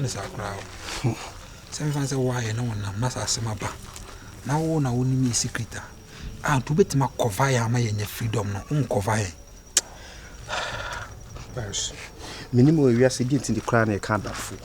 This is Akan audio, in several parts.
to Sakra. Some fans say why no one must ask him about. Now, one only me secret. To bet my cover my in your freedom, no cover. Minimum, we are sitting in the crown a card of food.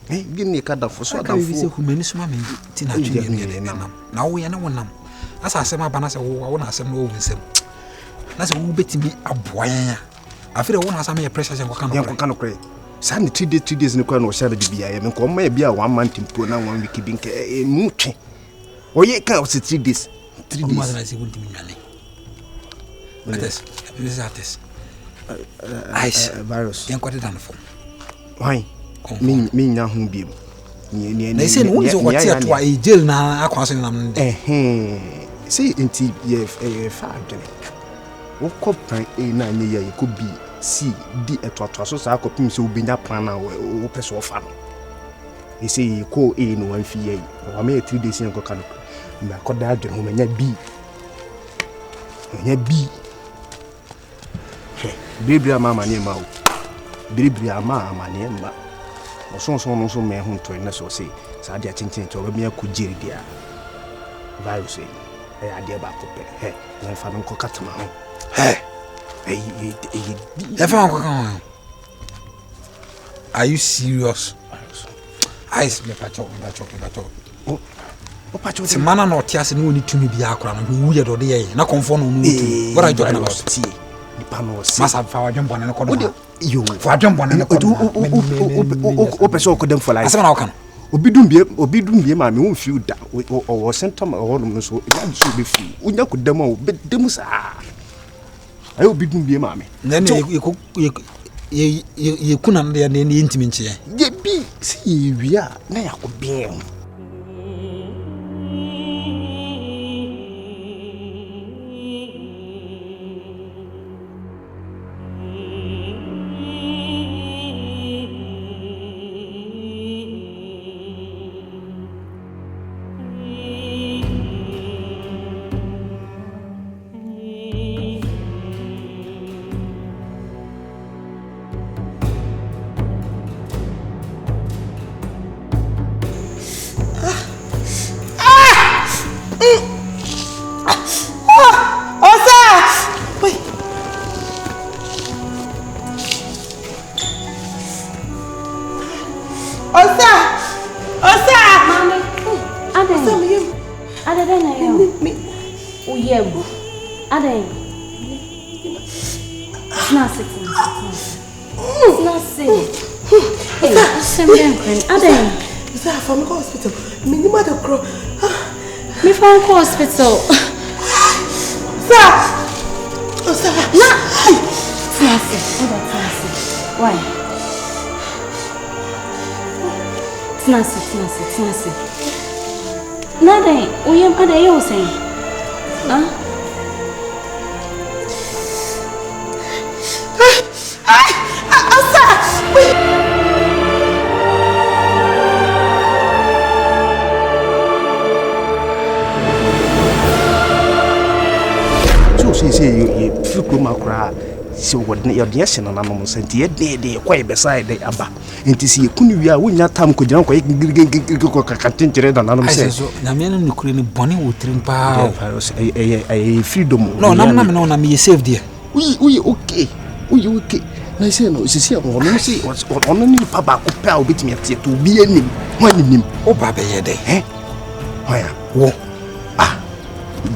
Give me a card of food. So I can see who many swimming. Now we are no one. As I say, my banners, I want to assemble with them. That's who bet me a boy. I feel I want to assemble a precious and what kind of pray. Sandy 3 days in the crown was said to be. I am come maybe a 1 month in Puna 1 week keeping a mooch. Or ye can't see 3 days. 3 days. Mother, I say, wouldn't mean this artist. Ice virus. Young got it done for. Why? Me now whom be. They say, what's a jail now? I can't say them. See, indeed, ye a 5 day. What copy a 9 year could be C, D at what was so I could pim so be that plan or person of family. They say you call A no 1 fee, or I made 3 days in a can. I could that home and yet B. And yet B. Baby, mamma near mouth. Baby, mamma near ma. Or so may home to a so say, Sadia Tintin to me a could jeer dear. Virus, I idea about to pay. Hey, if I don't cook at my home. Hey, if I'm are you serious? Ice, me patcho. Oh, patcho, man, or Tias and only to me be a crown, who weird or the not conform to what I talking about. Must have found jump on and a corner. You for jump on and a corner. Open so could them for like 7 hours. Obidum be my own few or sent Tom or so it should be few. We could demo, but demus are. I will be doing mammy. Then you couldn't understand the intimacy. Ye be, see, we are now could be. Hospital. Sir. Why? Tinasi. Nothing. We am at the saying. Huh? Say you feel my cry. So what your yes and anonymous and yet they quite beside the abba. And to see Kunia when your time could jump quick continue than anonymous. Namian Ukraine bonnie would drink a freedom. No, me saved dear. We okay. We okay. I say no, she said, no, see what's on any papa could pal bit me to be a name. One name. Oh, Papa, eh? Where? Whoa.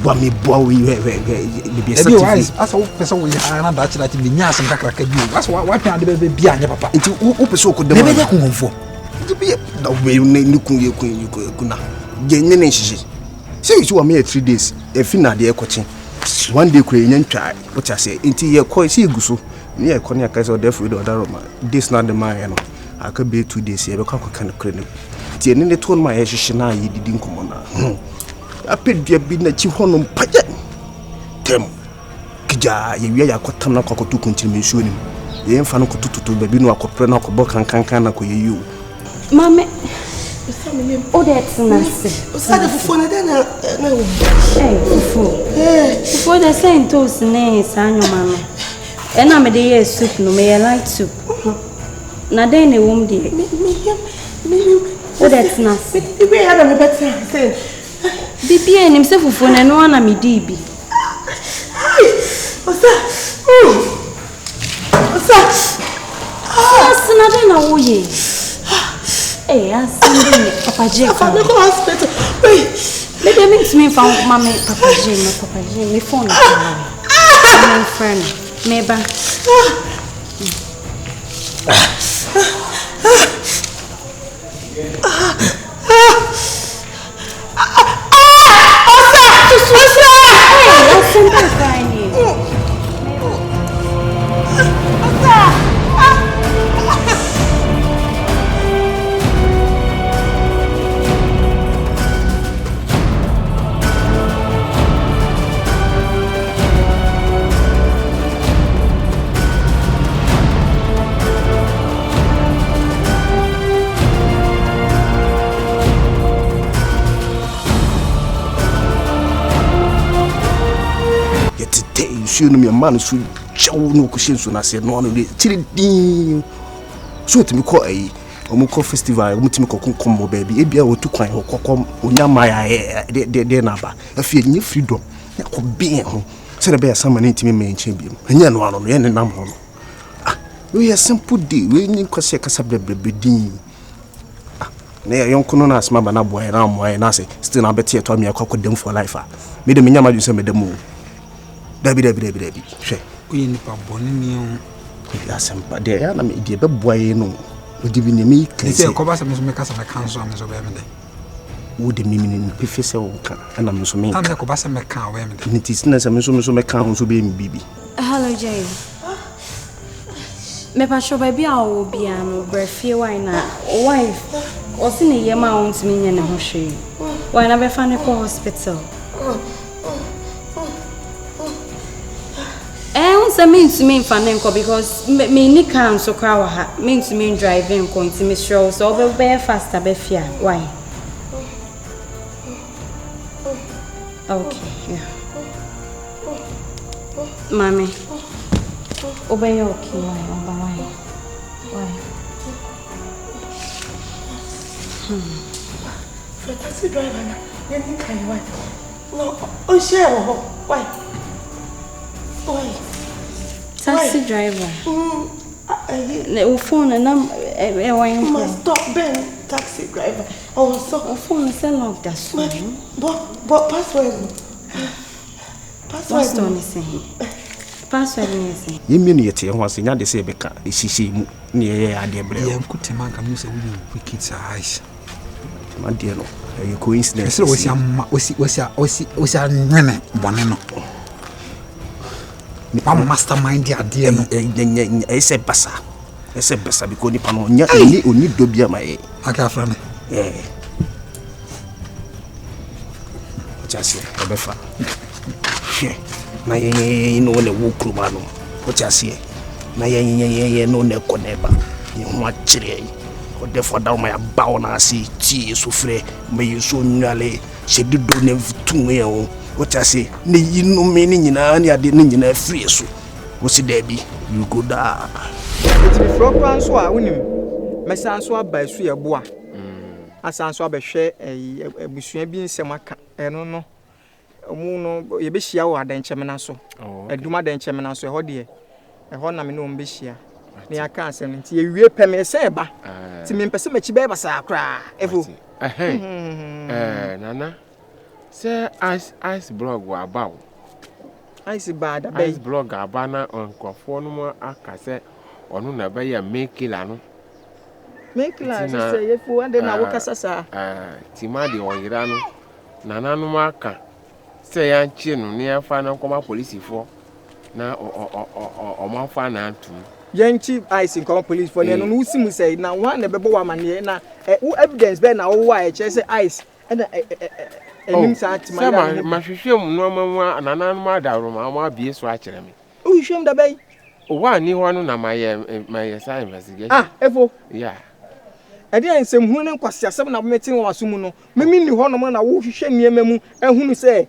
Boy, as a person with an bachelor to be Nias and Cracker. That's why can't be behind your papa. Into open so could never come for. To be the way you name you could not. Generation. Say you are mere 3 days, a finna dear coaching. One day, Ukrainian try, what I say, into your coy see gusu, near Cognac or deaf with Daroma. This not the man. I could be 2 days here, because I can't credit. Tiene the tone my shina, ye didn't come on. I paid your business chief honum paget. Tem Kija, ye are cotton cock to continue shooting. The infant to baby no copper book and cancana for you. Mamma, oh, that's nice. Before the same toast, nay, Sanyo, mamma. And I'm a day soup, no may I like soup. Na den ne wom de. What that's nice. We had a better say. Bibi enim se fufu na no na me di bi. What's that? What's that? Sina den na wo ye. Asinde Papa J. Papa go hospital. Wait. Let me meet me from Mama Papa J. Me phone. My friend. Neighbor. You know me a man so chow no question so na say no no tiri din so to me call omuko festival omutimi kokunkom mo baby e bia wotu kwan hokokom onyama ya de na ba afie nye freedom ya ko bien ho se be ya sama na ntimi me nche biem anya no ano no ye nenam ho no we are simple day we nyi kwase kasa bebrebe din na ya yonko no na asma ba na boy na moy na say still na beti eto me akokodem for life me de me nyama ju se me dem Dabi. She. We nipa boni ni o. Ya sempa de ya na me de be boye no. Odi bi ne me kan. Ni se ko ba se me so me kasa me kan so am so be me de. Wo de mimi ni pefe se wo kan. Ana me so me. Am se ko ba se me kan we me de. Ni ti sina se me so me kan so be me bibi. Hello Jay. Me pa sho baby a wo bia no brefie why na wife. O se ne yema won ti me nya ne ho hwe. Why na be fa ne ko hospital. I mean to me fanenko because me ni can so crowd ha mean to me driving ko into me show so be faster be fear why okay yeah mommy obey okay why For taxi driver na any kind why no on share why taxi driver. The phone and must stop Ben taxi driver. Oh, so phone is locked that so. But password. What's on the same? Password is You mean yet you want to say say beka isisi mu ne ye ade bre. Ye nkutema ka mu se we wicked eyes. Man dear no. A coincidence. So we nwene bone no. Ni pa mastermind dia de no ese basa because ni pa no nya oni do bia mai aka frame chasi obefa na ye no le wo kruma no o chasi na ye no ne koneba ni ho akire o de for down my bawo na asi ti sufre me so nwale shedi do ne vtu ye o what I say, ne yinu meni nyina ni ade ni nyina free so. Wo si da bi, you go da. Ti fro kwan so a wonim. Mesan so aba su ye bo a. Asan so abehwe abusua bi nsem aka. Eno no. Omu no ye be hia wo adankyemena so. Aduma adankyemena so ho de. Ho na me no mbe hia. Ni aka asem nti ye wie pɛ me se ba. Ti me mpese machi be ba sa kra. Efo. Nana. Say ice blog wa about. Ice bad Ice blog abana on kwafo no mo aka se onu na be ya make la no. Make la say ye fu ande na wo kasa sa. Tima de oyira no. Nana no aka. Say ya nchi no ne afa na koma police fo. Na o mafa na antu. Yanchi ice in come police for no usimu say na one na bebo wa mane na evidence be na wo wa e che say ice and enim sa atima ya ma hwehwem no ma anana no adaro ma bie so a kire me o hwehwem da bai o wa ni ho no na ma ye sa investigation efo yeah ade ensem hunu ne nkwase asem na metin wa so mu no memi ni ho no na wo hwehwe niema mu ehunu say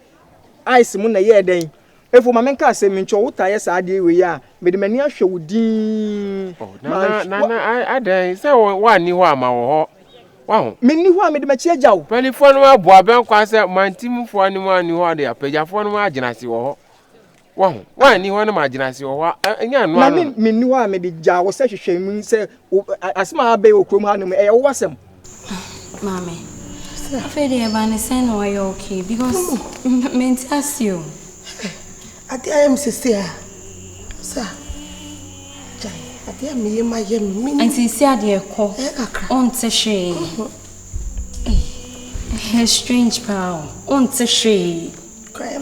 ice mu na ye den If you make us say, Mincho, what I said, we are, but the mania show din. I dare say one new one, my wow. Many who made the Machiajo. 24 hour boy, concert, my team for anyone you are there, pay your phone marginasi or wow. Why any one marginasi or what? Again, one knew I made the jar was such a shame. Say, as my baby will come on, I was him. Mammy, I'm afraid I'm saying, "Oh, you're okay," because meant to ask you. I am sister. Sir. I dear me, my young and sincere, dear call on to she. A strange power on to she. Cry,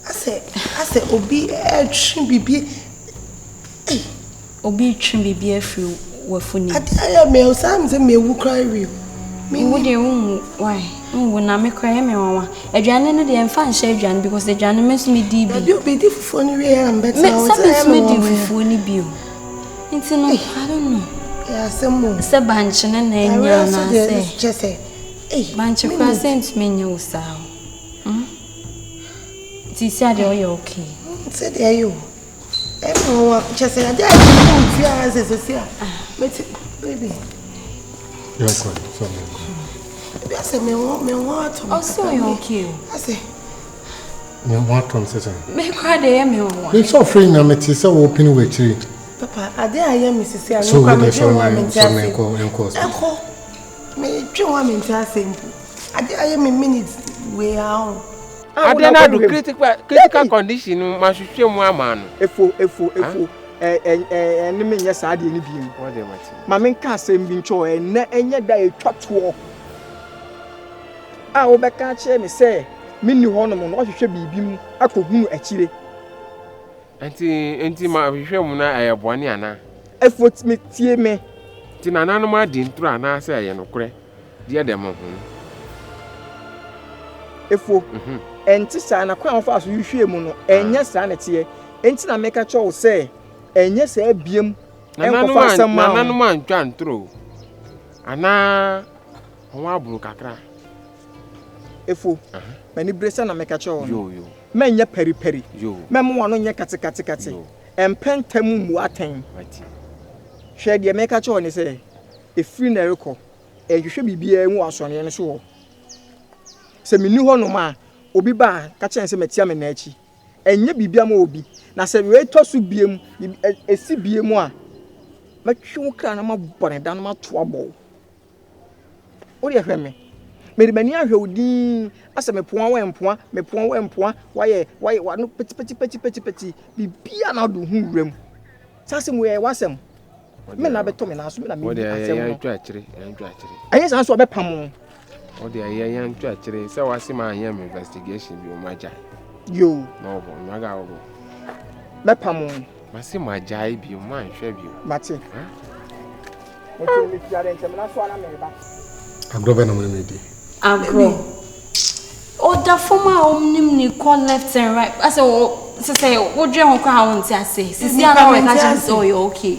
I said, Obi, Obi trim be a few were funny. I am male, Sam's and me who cry real. Me would you why? When I make cry me, a Janet and fan shade Jan because the Jan makes me deep. You'll be different for any and better. Something's for any bill. It's no, I don't know. Yes, some more. It's a bunch and then just say, bunch of presents me, you sow. She said, you're okay. Said, there you. Everyone just say, I baby. You're good. I said, me want to. Oh, so you're okay. I say, me want to say. Me cry there, me want. It's so free now. Me tisa open with you. Papa, I dare I am Mrs. I so we so me join me to say. I dare I am in minutes. We are. I don't know critical condition. My sister, my man. Efo. And me yes, I didn't be. What they want? My men can't say me choy and yet they talk to. I will back catch me say, Minnie Hornum, what you should be being. I could move a chile. Auntie, my Muna, I have 1 year. Efforts me tear me. Tina Nanoma didn't try and I say, I know, dear demo. Efo, and Tissa and a crown fast you share mono, and yes, sanity, and Tina make a choice say, and yes, a beam, and some man can through. And now, Wabu Cacra. Efo, many braces and make a choice. You, men ya peri, you, Mamma on your catty, and pentam muatain. Shed your make a choice and say, if free Nerico, and you should be beer and wash on your show. Se me nu ho no ma obi ba ka chen se metia me na achi enye bibia ma obi na se we to so biem esi biem a matwe kra na ma bone da na ma to abo o de hwe me de mani ahwe odin ase me poa we mpoa waye wa no peti bibia na do hu wram sase mo ye wasem me na beto me na so me na me asem no ayi san so be pam. Oh, dear, young church, so I see my investigation, you my jai. You, no, Naga. Mepamon, I see my jai be mine, shave you. Matty. I'm going to Oh, the former omni call left and right. I said, oh, say, what do you want to say? See, I'm so you're okay.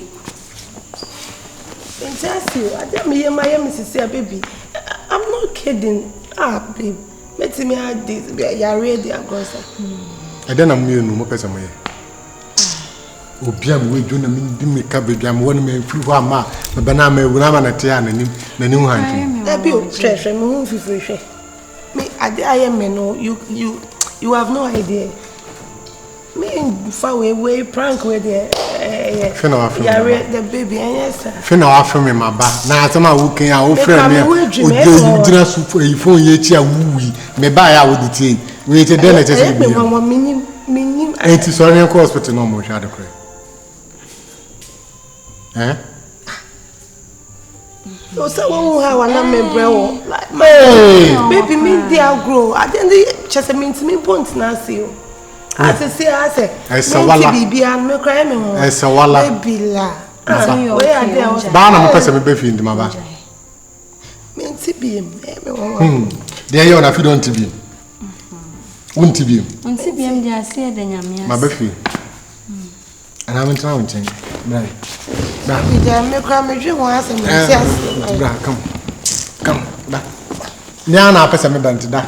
Just you, I tell me, my Mrs. Baby. I'm not kidding. Babe. Let me add this. You are ready, Agosa. I don't know no person. Obiam we do na me cabbage. I'm one man flew ma. Banana, when I'm at Tiana, the new hunting. That be treasure. Me, I am no. You have no idea. Me far away prank with the baby and yes. Fina offer me my back. Now some are working out friend me. You dinner soup for a phone ye chia woo. Me buy out with the tea. We then it is me. Mama minim. Ain't it sorry hospital no more shadow cry. Eh? No someone how I am me bro. Like baby me dey grow. I didn't just mean to me point na see you. I say, Sawala. Baby la. Where are they? Bana person me befi ndi maba. Me ntibiem. There you na fi don tibiem. Untibiem. Untibiem dia se de nyame. Ma befi. Ana me tena wonchen. Bye. Baby ja me kwa me dwe ho asem me see asem. Bra come. Come. Bye. Niana pesa me bant da.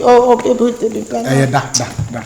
Oh, okay, put it. Da.